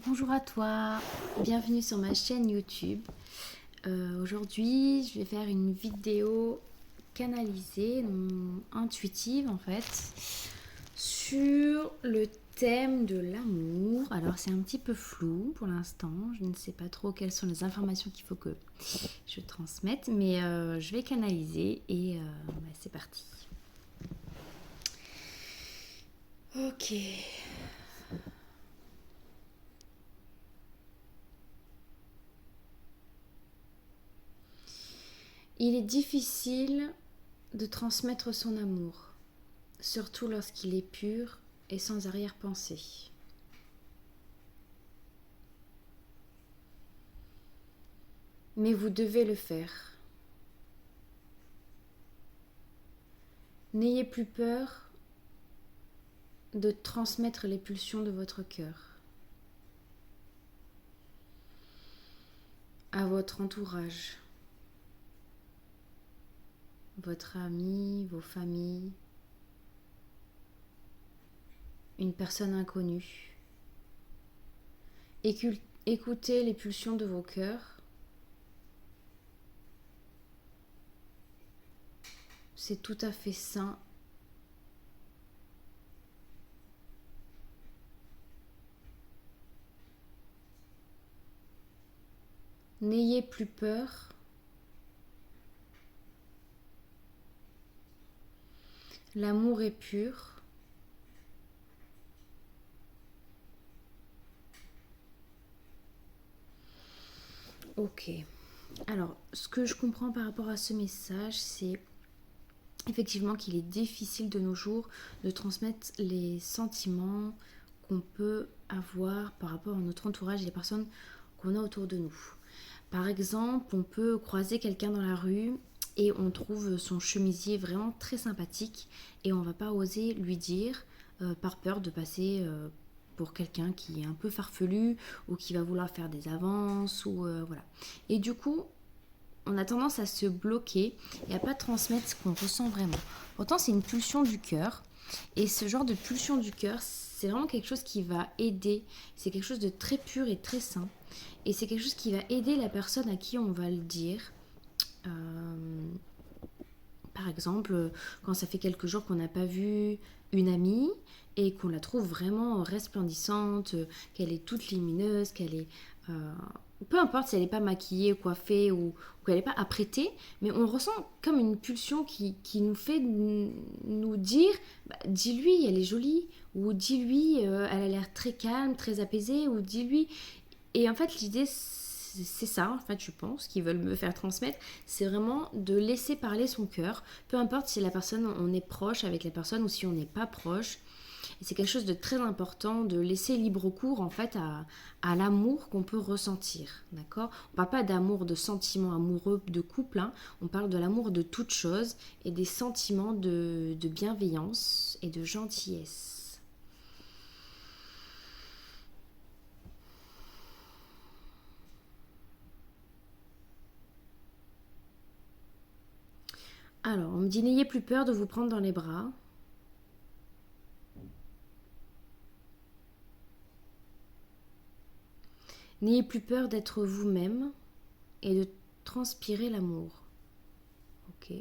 Bonjour à toi, bienvenue sur ma chaîne YouTube. Aujourd'hui, je vais faire une vidéo canalisée, intuitive en fait, sur le thème de l'amour. Alors c'est un petit peu flou pour l'instant, je ne sais pas trop quelles sont les informations qu'il faut que je transmette, mais je vais canaliser et c'est parti. Ok. Il est difficile de transmettre son amour, surtout lorsqu'il est pur et sans arrière-pensée. Mais vous devez le faire. N'ayez plus peur de transmettre les pulsions de votre cœur à votre entourage, votre ami, vos familles, une personne inconnue. Écoutez les pulsions de vos cœurs. C'est tout à fait sain. N'ayez plus peur. L'amour est pur. Ok. Alors, ce que je comprends par rapport à ce message, c'est effectivement qu'il est difficile de nos jours de transmettre les sentiments qu'on peut avoir par rapport à notre entourage et les personnes qu'on a autour de nous. Par exemple, on peut croiser quelqu'un dans la rue et on trouve son chemisier vraiment très sympathique et on va pas oser lui dire par peur de passer pour quelqu'un qui est un peu farfelu ou qui va vouloir faire des avances ou voilà. Et du coup, on a tendance à se bloquer et à pas transmettre ce qu'on ressent vraiment. Pourtant, c'est une pulsion du cœur. Et ce genre de pulsion du cœur, c'est vraiment quelque chose qui va aider. C'est quelque chose de très pur et très sain. Et c'est quelque chose qui va aider la personne à qui on va le dire. Euh, Par exemple, quand ça fait quelques jours qu'on n'a pas vu une amie et qu'on la trouve vraiment resplendissante, qu'elle est toute lumineuse, qu'elle est... peu importe si elle n'est pas maquillée, coiffée ou qu'elle n'est pas apprêtée, mais on ressent comme une pulsion qui nous fait nous dire bah, dis-lui, elle est jolie, ou dis-lui, elle a l'air très calme, très apaisée, ou dis-lui... Et en fait, l'idée, c'est ça, en fait, je pense, qu'ils veulent me faire transmettre, c'est vraiment de laisser parler son cœur, peu importe si la personne, on est proche avec la personne ou si on n'est pas proche. Et c'est quelque chose de très important de laisser libre cours, en fait, à l'amour qu'on peut ressentir, d'accord. On parle pas d'amour, de sentiments amoureux, de couple, hein. On parle de l'amour de toute chose et des sentiments de bienveillance et de gentillesse. Alors, on me dit n'ayez plus peur de vous prendre dans les bras. N'ayez plus peur d'être vous-même et de transpirer l'amour. Ok.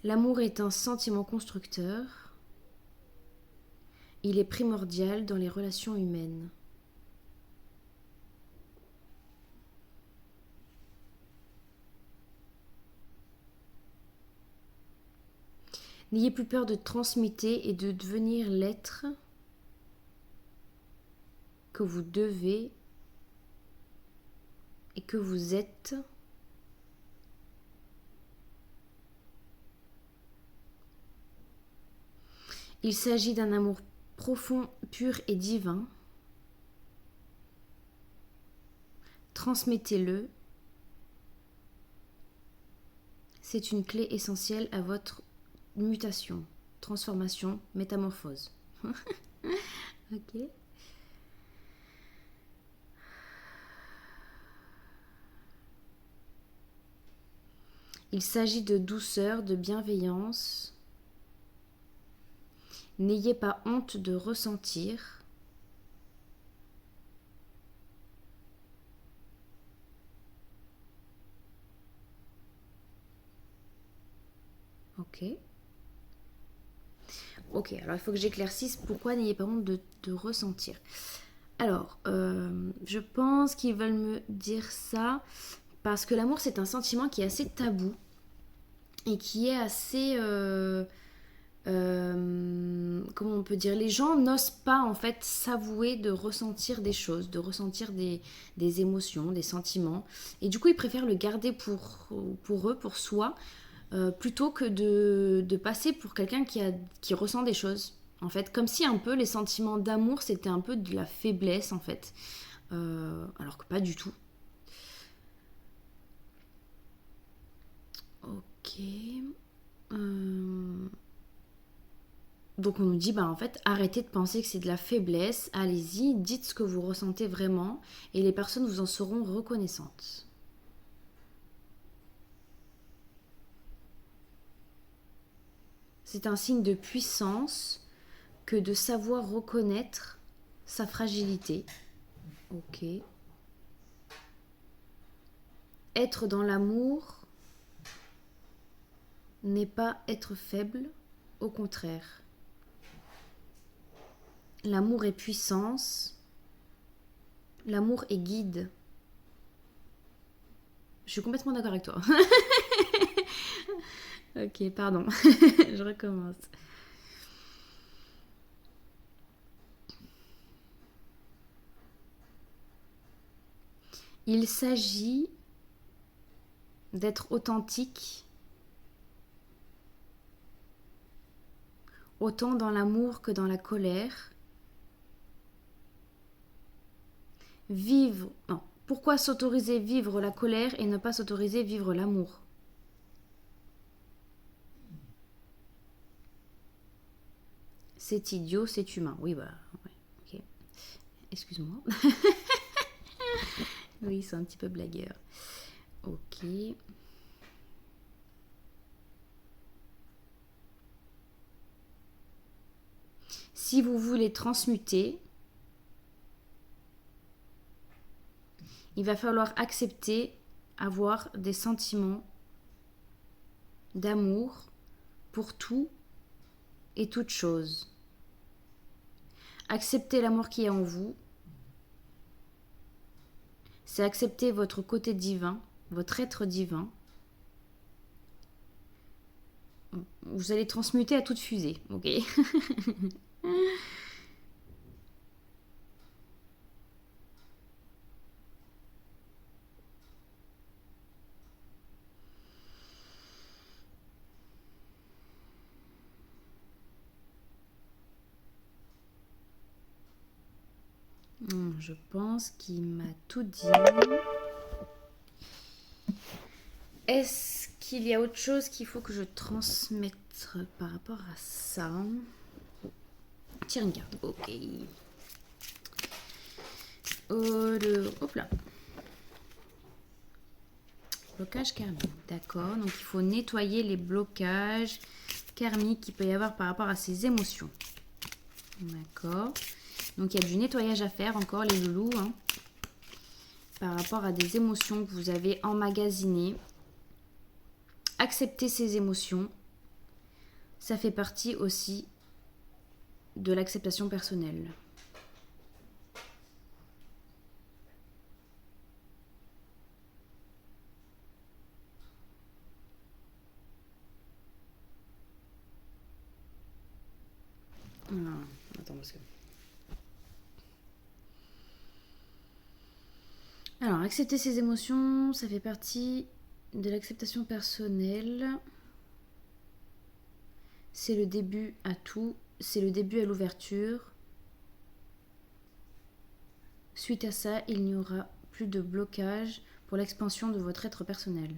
L'amour est un sentiment constructeur. Il est primordial dans les relations humaines. N'ayez plus peur de transmuter et de devenir l'être que vous devez et que vous êtes. Il s'agit d'un amour profond, pur et divin. Transmettez-le. C'est une clé essentielle à votre mutation, transformation, métamorphose. Ok. Il s'agit de douceur, de bienveillance. N'ayez pas honte de ressentir. Ok. Ok, alors il faut que j'éclaircisse pourquoi n'ayez pas honte de ressentir. Alors, je pense qu'ils veulent me dire ça parce que l'amour, c'est un sentiment qui est assez tabou et qui est assez... comment on peut dire, les gens n'osent pas en fait s'avouer de ressentir des choses, de ressentir des émotions, des sentiments, et du coup ils préfèrent le garder pour eux, pour soi, plutôt que de passer pour quelqu'un qui ressent des choses. En fait, comme si un peu les sentiments d'amour c'était un peu de la faiblesse en fait, alors que pas du tout. Ok. Euh, Donc on nous dit, bah en fait, arrêtez de penser que c'est de la faiblesse, allez-y, dites ce que vous ressentez vraiment, et les personnes vous en seront reconnaissantes. C'est un signe de puissance que de savoir reconnaître sa fragilité. Ok. Être dans l'amour n'est pas être faible, au contraire. L'amour est puissance, l'amour est guide. Je suis complètement d'accord avec toi. Ok, pardon. Je recommence. Il s'agit d'être authentique, autant dans l'amour que dans la colère. Vivre, non, pourquoi s'autoriser vivre la colère et ne pas s'autoriser vivre l'amour? C'est idiot, c'est humain. Oui, bah, ouais, ok. Excuse-moi. Oui, c'est un petit peu blagueur. Ok. Si vous voulez transmuter, il va falloir accepter avoir des sentiments d'amour pour tout et toute chose. Accepter l'amour qui est en vous, c'est accepter votre côté divin, votre être divin. Vous allez transmuter à toute fusée, ok? Je pense qu'il m'a tout dit. Est-ce qu'il y a autre chose qu'il faut que je transmette par rapport à ça? Tire une carte. Ok. Hop là. Blocage karmique. D'accord. Donc il faut nettoyer les blocages karmiques qu'il peut y avoir par rapport à ces émotions. D'accord. Donc il y a du nettoyage à faire encore les loulous. Hein, par rapport à des émotions que vous avez emmagasinées. Accepter ces émotions, ça fait partie aussi de l'acceptation personnelle. Attends, parce que... Alors, accepter ses émotions, ça fait partie de l'acceptation personnelle. C'est le début à tout, c'est le début à l'ouverture. Suite à ça, il n'y aura plus de blocage pour l'expansion de votre être personnel.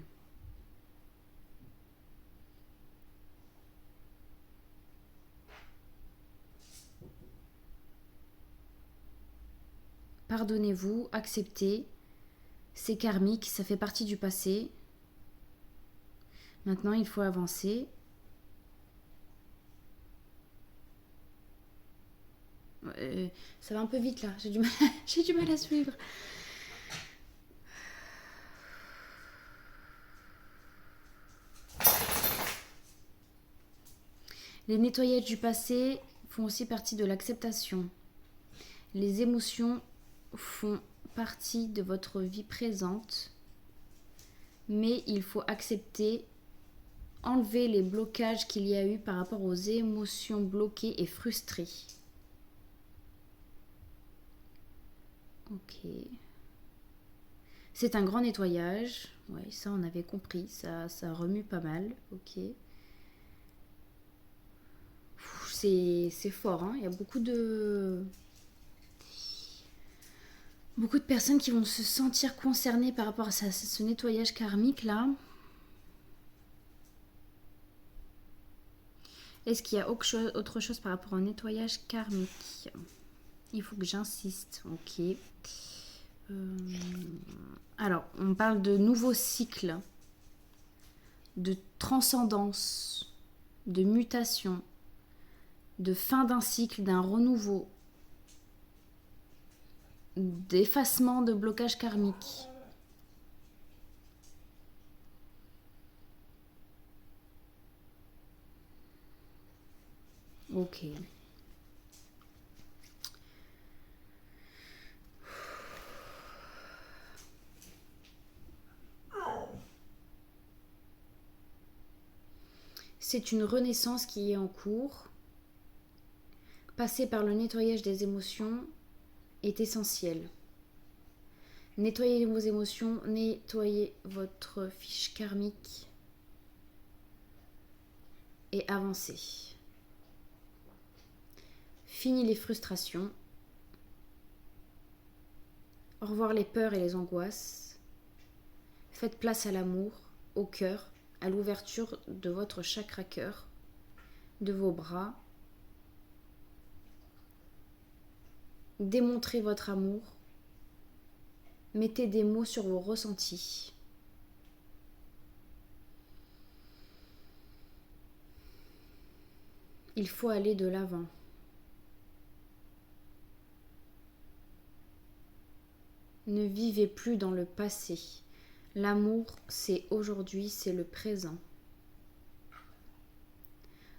Pardonnez-vous, acceptez. C'est karmique, ça fait partie du passé. Maintenant, il faut avancer. Ça va un peu vite là, j'ai du mal à suivre. Les nettoyages du passé font aussi partie de l'acceptation. Les émotions font partie de votre vie présente, mais il faut accepter, enlever les blocages qu'il y a eu par rapport aux émotions bloquées et frustrées. Ok. C'est un grand nettoyage. Ouais, ça on avait compris. Ça remue pas mal. Ok. C'est fort, hein. Il y a beaucoup de personnes qui vont se sentir concernées par rapport à ce nettoyage karmique là. Est-ce qu'il y a autre chose par rapport au nettoyage karmique? Il faut que j'insiste. Ok. Alors, on parle de nouveaux cycles, de transcendance, de mutation, de fin d'un cycle, d'un renouveau, d'effacement de blocage karmique. Ok. C'est une renaissance qui est en cours. Passer par le nettoyage des émotions est essentiel. Nettoyez vos émotions, nettoyez votre fiche karmique et avancez. Fini les frustrations. Au revoir les peurs et les angoisses. Faites place à l'amour, au cœur, à l'ouverture de votre chakra cœur, de vos bras. Démontrez votre amour. Mettez des mots sur vos ressentis. Il faut aller de l'avant. Ne vivez plus dans le passé. L'amour, c'est aujourd'hui, c'est le présent.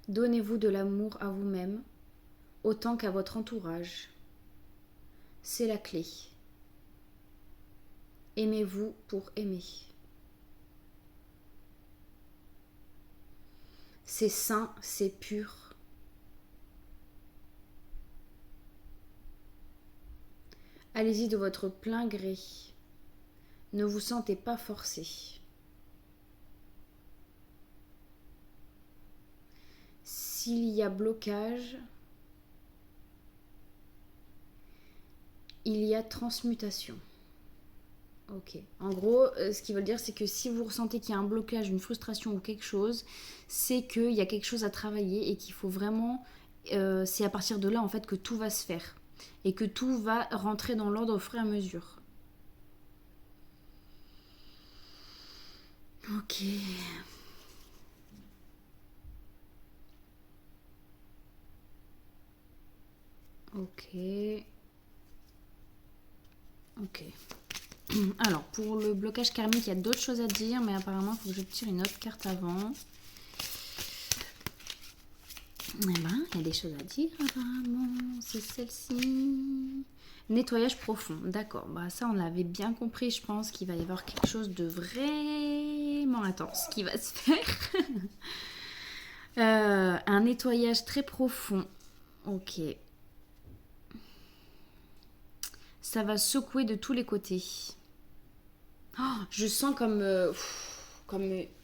Donnez-vous de l'amour à vous-même, autant qu'à votre entourage. C'est la clé. Aimez-vous pour aimer. C'est sain, c'est pur. Allez-y de votre plein gré. Ne vous sentez pas forcé. S'il y a blocage, il y a transmutation. Ok. En gros, ce qu'ils veulent dire, c'est que si vous ressentez qu'il y a un blocage, une frustration ou quelque chose, c'est qu'il y a quelque chose à travailler et qu'il faut vraiment... c'est à partir de là, en fait, que tout va se faire. Et que tout va rentrer dans l'ordre au fur et à mesure. Ok. Ok. Ok. Alors, pour le blocage karmique, il y a d'autres choses à dire, mais apparemment, il faut que je tire une autre carte avant. Eh ben, il y a des choses à dire, apparemment. C'est celle-ci. Nettoyage profond, d'accord. Bah, ça, on l'avait bien compris, je pense qu'il va y avoir quelque chose de vraiment intense qui va se faire. Un nettoyage très profond. Ok. Ça va secouer de tous les côtés. Oh, je sens comme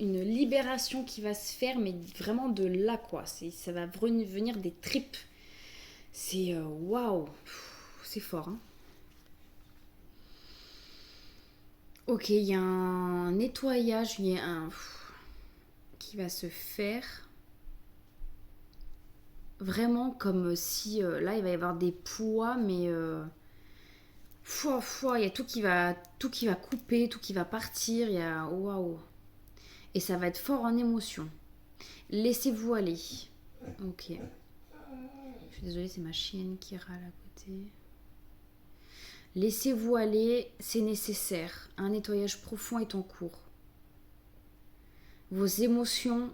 une libération qui va se faire, mais vraiment de là, quoi. Ça va venir des tripes. C'est waouh. C'est fort, hein. Ok, il y a un nettoyage, il y a un qui va se faire. Vraiment comme si là il va y avoir des poids, mais il y a tout qui va couper, tout qui va partir. Il y a waouh. Et ça va être fort en émotion. Laissez-vous aller. Ok. Je suis désolée, c'est ma chienne qui râle à côté. Laissez-vous aller, c'est nécessaire. Un nettoyage profond est en cours. Vos émotions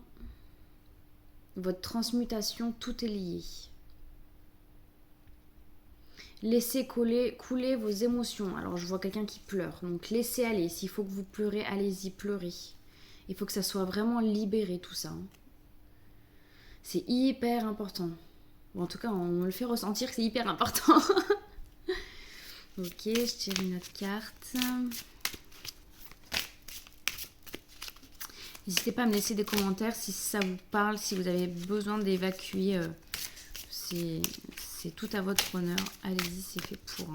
votre transmutation, tout est lié. Laissez couler vos émotions. Alors, je vois quelqu'un qui pleure. Donc, laissez aller. S'il faut que vous pleurez, allez-y, pleurez. Il faut que ça soit vraiment libéré, tout ça. C'est hyper important. Bon, en tout cas, on me le fait ressentir que c'est hyper important. Ok, je tire une autre carte. N'hésitez pas à me laisser des commentaires si ça vous parle, si vous avez besoin d'évacuer. C'est tout à votre honneur. Allez-y, c'est fait pour.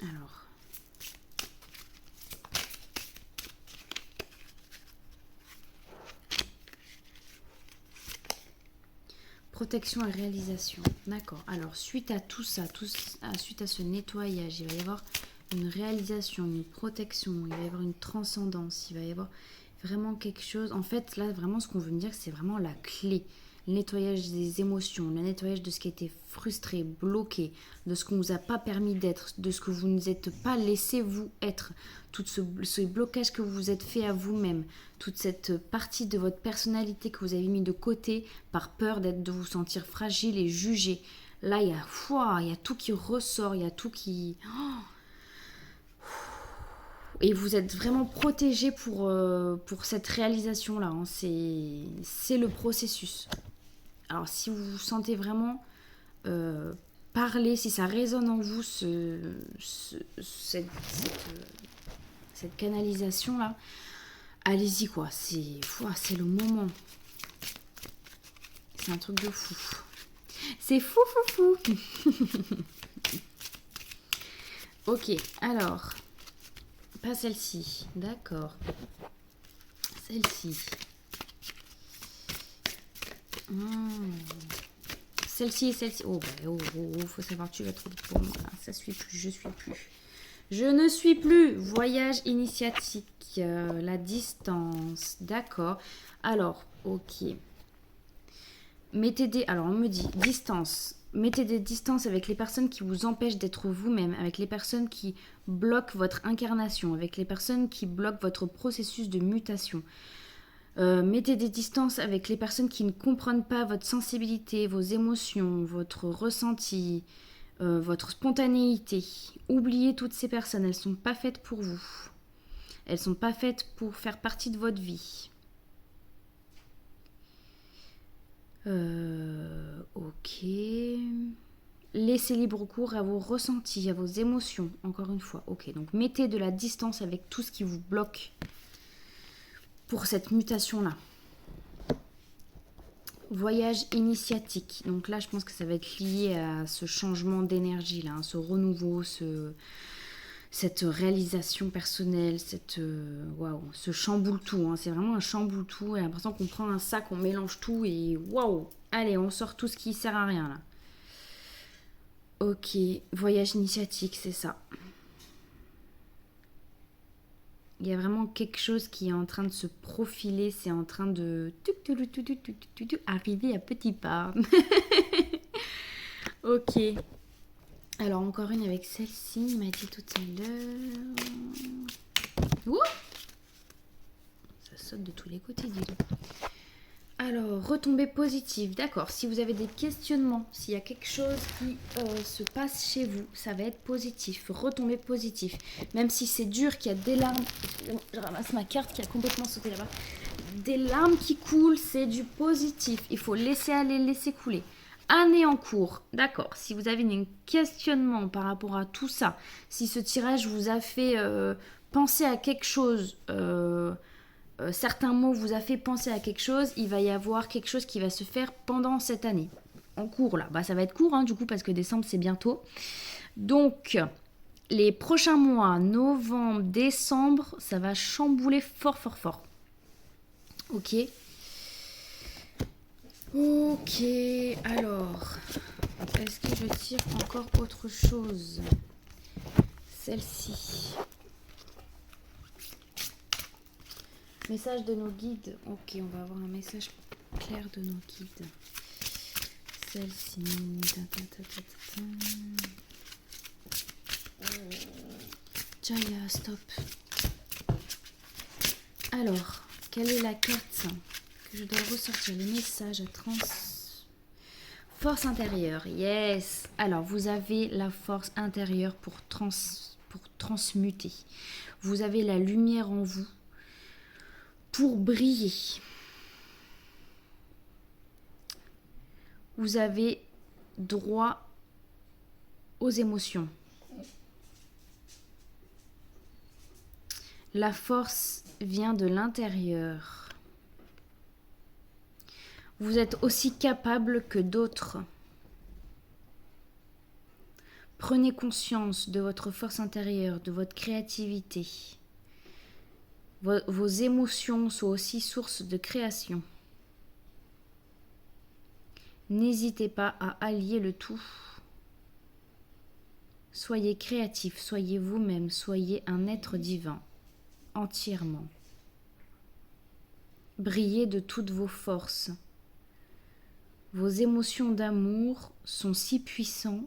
Alors. Protection et réalisation. D'accord. Alors, suite à tout ça, suite à ce nettoyage, il va y avoir une réalisation, une protection, il va y avoir une transcendance, il va y avoir vraiment quelque chose. En fait, là, vraiment, ce qu'on veut me dire, c'est vraiment la clé. Le nettoyage des émotions, le nettoyage de ce qui a été frustré, bloqué, de ce qu'on ne vous a pas permis d'être, de ce que vous ne vous êtes pas laissé vous être, tout ce blocage que vous vous êtes fait à vous-même, toute cette partie de votre personnalité que vous avez mis de côté par peur de vous sentir fragile et jugé. Là, il y a tout qui ressort, il y a tout qui... Et vous êtes vraiment protégé pour cette réalisation-là. Hein. C'est le processus. Alors, si vous vous sentez vraiment parler, si ça résonne en vous, cette canalisation-là, allez-y, quoi. C'est le moment. C'est un truc de fou. C'est fou, fou, fou. Ok, alors... Pas celle-ci, d'accord. Celle-ci. Celle-ci et celle-ci. Oh, faut savoir, tu vas trop vite pour moi. Ça suit plus, je suis plus. Je ne suis plus. Voyage initiatique. La distance. D'accord. Alors, ok. Alors, on me dit distance. Mettez des distances avec les personnes qui vous empêchent d'être vous-même, avec les personnes qui bloquent votre incarnation, avec les personnes qui bloquent votre processus de mutation. Mettez des distances avec les personnes qui ne comprennent pas votre sensibilité, vos émotions, votre ressenti, votre spontanéité. Oubliez toutes ces personnes, elles ne sont pas faites pour vous. Elles ne sont pas faites pour faire partie de votre vie. Ok. Laissez libre cours à vos ressentis, à vos émotions, encore une fois. Ok, donc mettez de la distance avec tout ce qui vous bloque pour cette mutation-là. Voyage initiatique. Donc là, je pense que ça va être lié à ce changement d'énergie, là, hein, ce renouveau, cette réalisation personnelle, ce chamboule tout. Hein, c'est vraiment un chamboule tout. Et l'impression qu'on prend un sac, on mélange tout et waouh! Allez, on sort tout ce qui sert à rien là. Ok, voyage initiatique, c'est ça. Il y a vraiment quelque chose qui est en train de se profiler, c'est en train de arriver à petits pas. Ok. Alors encore une avec celle-ci, il m'a dit tout à l'heure. Ouh, ça saute de tous les côtés, dis donc. Alors, retombées positives, d'accord. Si vous avez des questionnements, s'il y a quelque chose qui se passe chez vous, ça va être positif, retombées positives. Même si c'est dur, qu'il y a des larmes, je ramasse ma carte qui a complètement sauté là-bas. Des larmes qui coulent, c'est du positif. Il faut laisser aller, laisser couler. Année en cours, d'accord. Si vous avez un questionnement par rapport à tout ça, si ce tirage vous a fait penser à quelque chose... certains mots vous a fait penser à quelque chose, il va y avoir quelque chose qui va se faire pendant cette année. En cours là, ça va être court hein, du coup parce que décembre c'est bientôt. Donc les prochains mois, novembre, décembre, ça va chambouler fort fort fort. Ok. Ok, alors, est-ce que je tire encore autre chose? Celle-ci. Message de nos guides. Ok, on va avoir un message clair de nos guides. Celle-ci. Jaya, stop. Alors, quelle est la carte que je dois ressortir? Les messages à Force intérieure, yes. Alors, vous avez la force intérieure pour transmuter. Vous avez la lumière en vous pour briller. Vous avez droit aux émotions. La force vient de l'intérieur. Vous êtes aussi capable que d'autres. Prenez conscience de votre force intérieure, de votre créativité. Vos émotions sont aussi source de création. N'hésitez pas à allier le tout. Soyez créatif, soyez vous-même, soyez un être divin, entièrement. Brillez de toutes vos forces. Vos émotions d'amour sont si puissants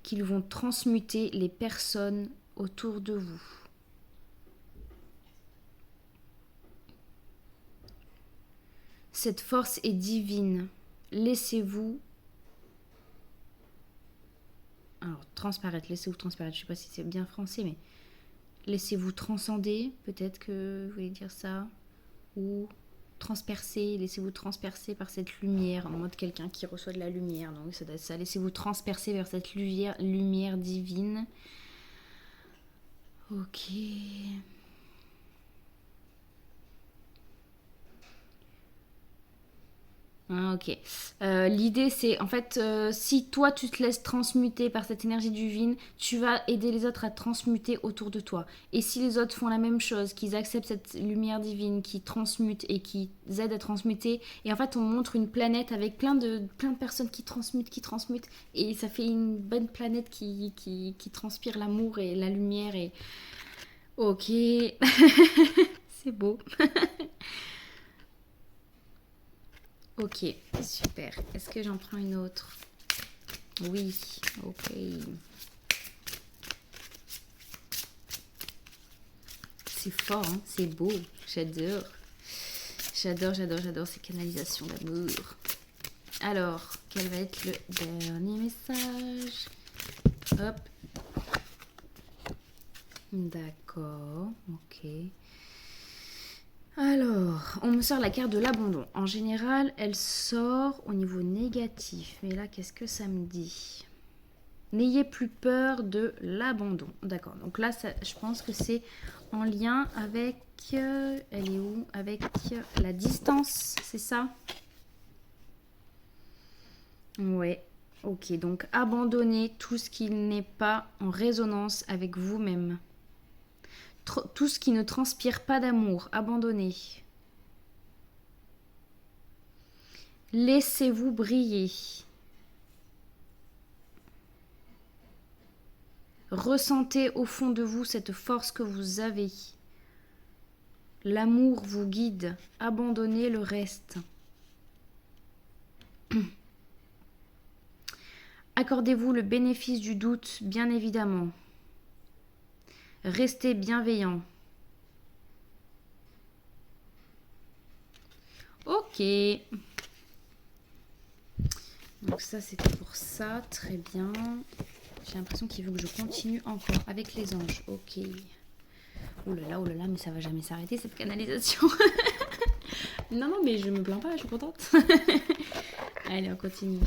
qu'ils vont transmuter les personnes autour de vous. Cette force est divine. Laissez-vous transparaître, laissez-vous transparaître. Je ne sais pas si c'est bien français, mais laissez-vous transcender. Peut-être que vous voulez dire ça. Ou transpercer, laissez-vous transpercer par cette lumière, en mode quelqu'un qui reçoit de la lumière. Donc ça doit être ça. Laissez-vous transpercer vers cette lumière divine. Ok. Ok. L'idée c'est, en fait, si toi tu te laisses transmuter par cette énergie divine, tu vas aider les autres à transmuter autour de toi. Et si les autres font la même chose, qu'ils acceptent cette lumière divine, qui transmute et qui aide à transmuter, et en fait on montre une planète avec plein de personnes qui transmutent, et ça fait une bonne planète qui transpire l'amour et la lumière. Et ok. C'est beau. Ok, super. Est-ce que j'en prends une autre? Oui, ok. C'est fort, hein, c'est beau. J'adore. J'adore ces canalisations d'amour. Alors, quel va être le dernier message? Hop. D'accord, ok. Alors, on me sort la carte de l'abandon. En général, elle sort au niveau négatif. Mais là, qu'est-ce que ça me dit? N'ayez plus peur de l'abandon. D'accord, donc là, je pense que c'est en lien avec... elle est où? Avec la distance, c'est ça? Ouais, ok. Donc, abandonnez tout ce qui n'est pas en résonance avec vous-même. Tout ce qui ne transpire pas d'amour, abandonnez. Laissez-vous briller. Ressentez au fond de vous cette force que vous avez. L'amour vous guide. Abandonnez le reste. Accordez-vous le bénéfice du doute, bien évidemment. Restez bienveillant. Ok. Donc ça, c'était pour ça. Très bien. J'ai l'impression qu'il veut que je continue encore avec les anges. Ok. Oh là là, mais ça va jamais s'arrêter cette canalisation. Non, mais je me plains pas, je suis contente. Allez, on continue.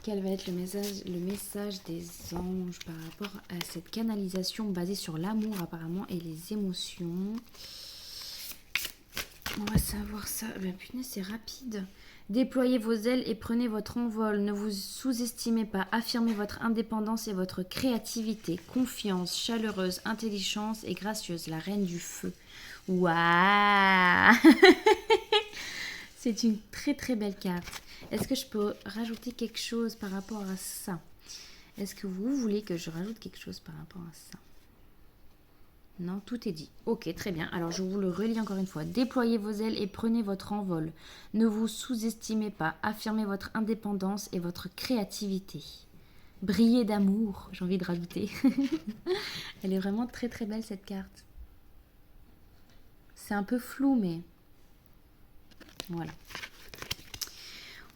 Quel va être le message des anges par rapport à cette canalisation basée sur l'amour apparemment et les émotions? On va savoir ça. Ben, punaise, c'est rapide. Déployez vos ailes et prenez votre envol. Ne vous sous-estimez pas. Affirmez votre indépendance et votre créativité. Confiance, chaleureuse, intelligence et gracieuse. La reine du feu. Waouh. C'est une très très belle carte. Est-ce que je peux rajouter quelque chose par rapport à ça? Est-ce que vous voulez que je rajoute quelque chose par rapport à ça? Non, tout est dit. Ok, très bien. Alors, je vous le relis encore une fois. Déployez vos ailes et prenez votre envol. Ne vous sous-estimez pas. Affirmez votre indépendance et votre créativité. Brillez d'amour, j'ai envie de rajouter. Elle est vraiment très très belle cette carte. C'est un peu flou, mais voilà.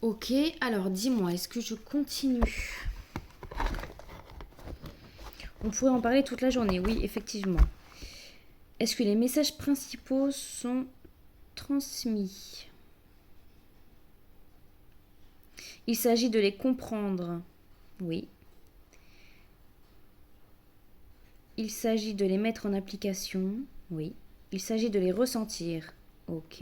Ok, alors dis-moi, est-ce que je continue? On pourrait en parler toute la journée, oui, effectivement. Est-ce que les messages principaux sont transmis? Il s'agit de les comprendre, oui. Il s'agit de les mettre en application, oui. Il s'agit de les ressentir, ok.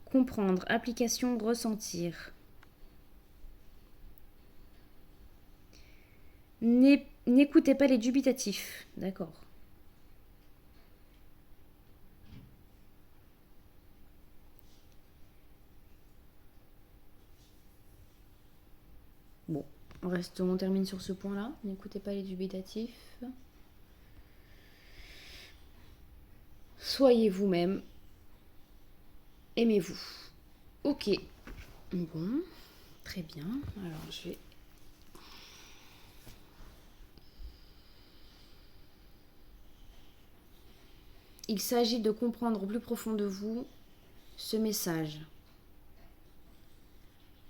Comprendre, application, ressentir. N'écoutez pas les dubitatifs, d'accord. Bon, on termine sur ce point-là. N'écoutez pas les dubitatifs. Soyez vous-même. Aimez-vous. Ok. Bon, très bien. Alors, je vais... Il s'agit de comprendre au plus profond de vous ce message.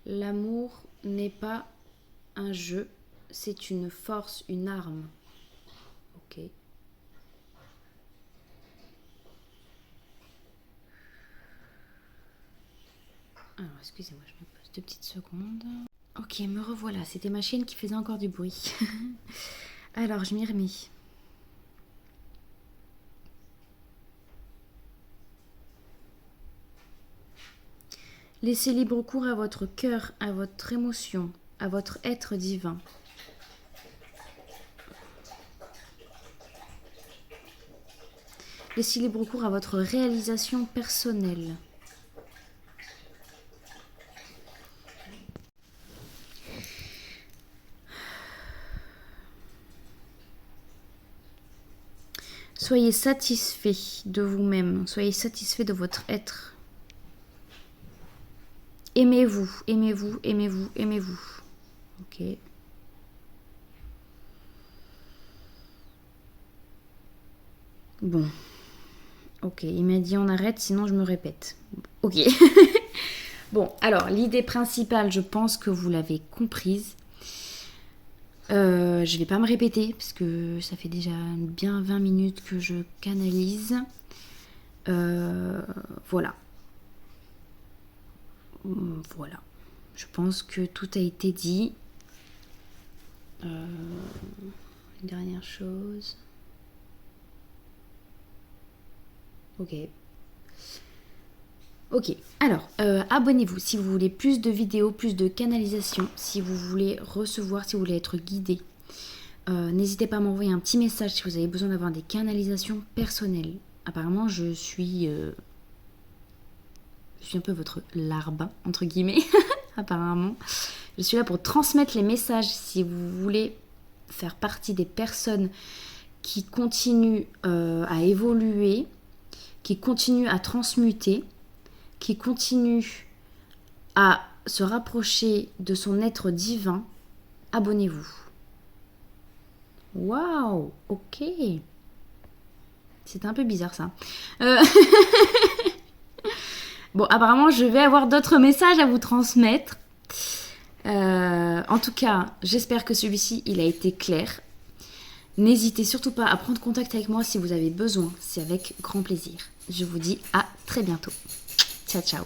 L'amour n'est pas un jeu, c'est une force, une arme. Ok. Alors, excusez-moi, je me pose 2 petites secondes. Ok, me revoilà. C'était ma chienne qui faisait encore du bruit. Alors, je m'y remets. Laissez libre cours à votre cœur, à votre émotion, à votre être divin. Laissez libre cours à votre réalisation personnelle. Soyez satisfait de vous-même, soyez satisfait de votre être. Aimez-vous, aimez-vous, aimez-vous, aimez-vous. Ok. Bon. Ok, il m'a dit on arrête, sinon je me répète. Ok. Bon, alors, l'idée principale, je pense que vous l'avez comprise. Je vais pas me répéter, parce que ça fait déjà bien 20 minutes que je canalise. Voilà. Voilà. Je pense que tout a été dit. Une dernière chose. Ok. Ok, alors abonnez-vous si vous voulez plus de vidéos, plus de canalisation, si vous voulez recevoir, si vous voulez être guidé. N'hésitez pas à m'envoyer un petit message si vous avez besoin d'avoir des canalisations personnelles. Apparemment, je suis un peu votre larbin, entre guillemets, apparemment. Je suis là pour transmettre les messages si vous voulez faire partie des personnes qui continuent à évoluer, qui continuent à transmuter, qui continue à se rapprocher de son être divin, abonnez-vous. Waouh, ok. C'est un peu bizarre ça. Bon, apparemment, je vais avoir d'autres messages à vous transmettre. En tout cas, j'espère que celui-ci, il a été clair. N'hésitez surtout pas à prendre contact avec moi si vous avez besoin. C'est avec grand plaisir. Je vous dis à très bientôt. Ciao, ciao.